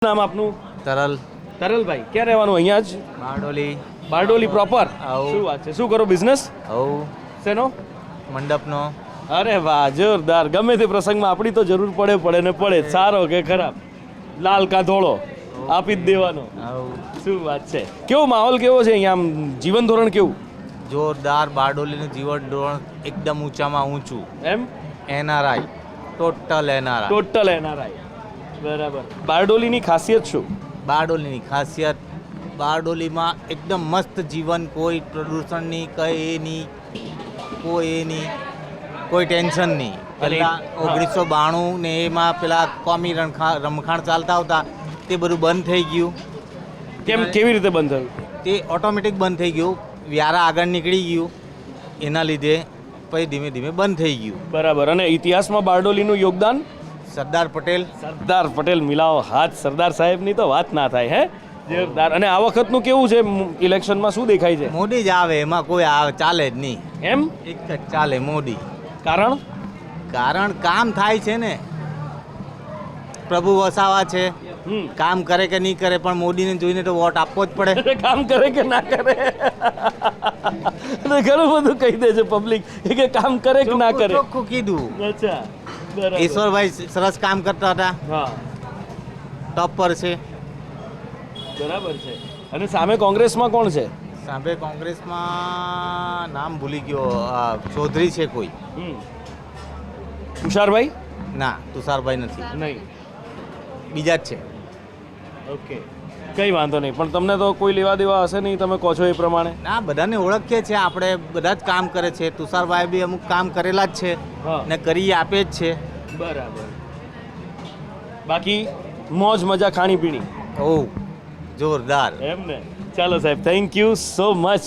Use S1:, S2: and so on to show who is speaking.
S1: નામ આપનું?
S2: તરલ
S1: તરલભાઈ, ક્યાં રહેવાનું? અહીંયા જ
S2: બારડોલી
S1: બારડોલી પ્રોપર?
S2: આવું.
S1: શું વાત છે, શું કરો બિઝનેસ?
S2: હવ
S1: શેનો?
S2: મંડપનો.
S1: અરે વાહ, જોરદાર. ગમે તે પ્રસંગમાં આપણી તો જરૂર પડે ને પડે, સારો કે ખરાબ, લાલ કા ધોળો આપી જ દેવાનો.
S2: હવ
S1: શું વાત છે. કેવો માહોલ કેવો છે અહીંયા, આમ જીવન ધોરણ કેવું?
S2: જોરદાર. બારડોલીનું જીવન ધોરણ એકદમ ઊંચામાં ઊંચું.
S1: એમ?
S2: NRI, total NRI.
S1: Total NRI. બરાબર. બારડોલીની ખાસિયત શું?
S2: બારડોલીની ખાસિયત, બારડોલીમાં એકદમ મસ્ત જીવન, કોઈ પ્રદૂષણની કોઈ ટેન્શન નહીં. પહેલાં 1992 ને એમાં પેલા કોમી રમખાણ ચાલતા હતા, તે બધું બંધ થઈ ગયું.
S1: કેવી રીતે બંધ થયું?
S2: તે ઓટોમેટિક બંધ થઈ ગયું. વ્યારા આગળ નીકળી ગયું, એના લીધે પછી ધીમે ધીમે બંધ થઈ ગયું.
S1: બરાબર. અને ઇતિહાસમાં બારડોલીનું યોગદાન?
S2: સરદાર પટેલ.
S1: સરદાર પટેલ મિલાવો હાથ, સરદાર સાહેબની તો વાત ના થાય. હે, જોરદાર. અને આ વખતનું કેવું છે ઇલેક્શનમાં, શું દેખાય છે?
S2: મોદી જ આવે, એમાં કોઈ ચાલે જ નહીં.
S1: એમ?
S2: એક જ ચાલે, મોદી.
S1: કારણ
S2: કામ થાય છે ને, પ્રભુ વસાવા છે.
S1: હમ.
S2: કામ કરે કે નહીં કરે, પણ મોદીને જોઈને તો વોટ આપવો જ પડે.
S1: કામ કરે કે ના કરે, ઘણું બધું કહી દે છે પબ્લિક કે કામ કરે કે ના કરે.
S2: ચોખ્ખું કીધું.
S1: અચ્છા, બરાબર.
S2: ઈશ્વરભાઈ સરસ કામ કરતા હતા,
S1: હા,
S2: ટોપ પર છે.
S1: બરાબર છે. અને સામે કોંગ્રેસમાં કોણ છે?
S2: સાંભે કોંગ્રેસમાં નામ ભૂલી ગયો, ચૌધરી છે કોઈ.
S1: તુષારભાઈ?
S2: ના, તુષારભાઈ નથી,
S1: નહીં.
S2: બીજા જ છે.
S1: ઓકે, કઈ વાંધો નહીં. પણ તમને તો કોઈ લેવા દેવા હશે નહીં, તમે કહો છો એ પ્રમાણે.
S2: ના, બધાને ઓળખીએ છીએ આપણે, બધા જ કામ કરે છે. તુષારભાઈ બી અમુક કામ કરેલા જ છે
S1: હા.
S2: ને કરી આપે જ છે.
S1: બરાબર. બાકી મોજ મજા, ખાણી પીણી
S2: ઓ જોરદાર.
S1: એમ ને? ચાલો સાહેબ, થેન્ક યુ સો મચ.